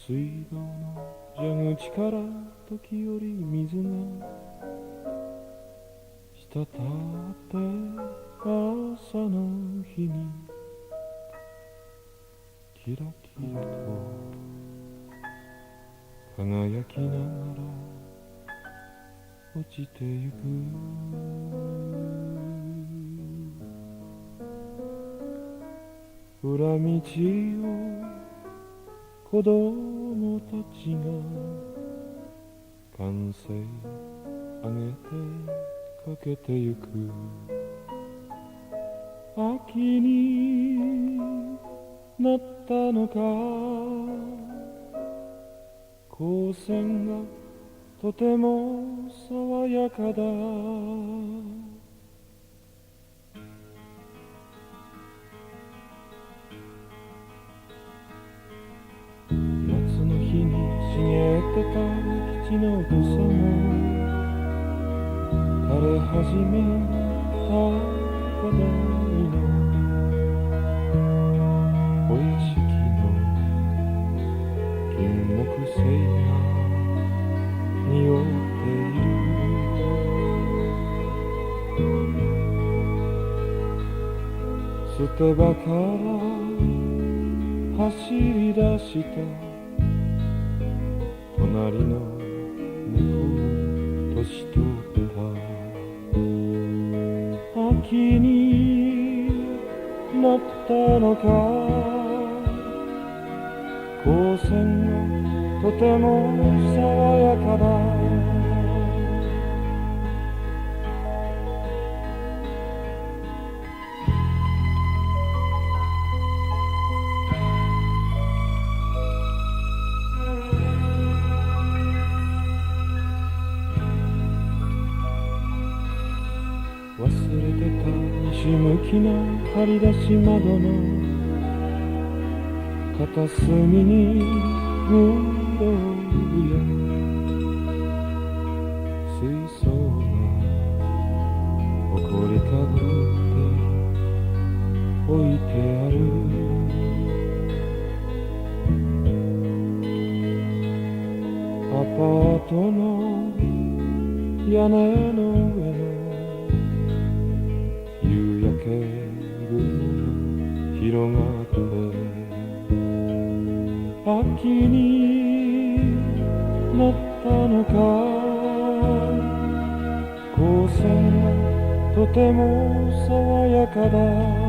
水道の蛇口から時折水が滴って朝の日にキラキラと輝きながら落ちてゆく。裏道を子供たちが歓声上げてかけてゆく。秋になったのか、光線がとても爽やかだ。夏の日に茂ってた基地の草も枯れ始めた課題のお屋敷の金木犀が匂っている。捨て場から走り出した隣の猫も年取った。秋になったのか、光線がとても爽やかだ。忘れてた西向きの張り出し窓の片隅にグローブや水槽が埃かぶって置いてある。アパートの屋根の上の夕焼け雲が広がって秋になったのか、光線がとても爽やかだ。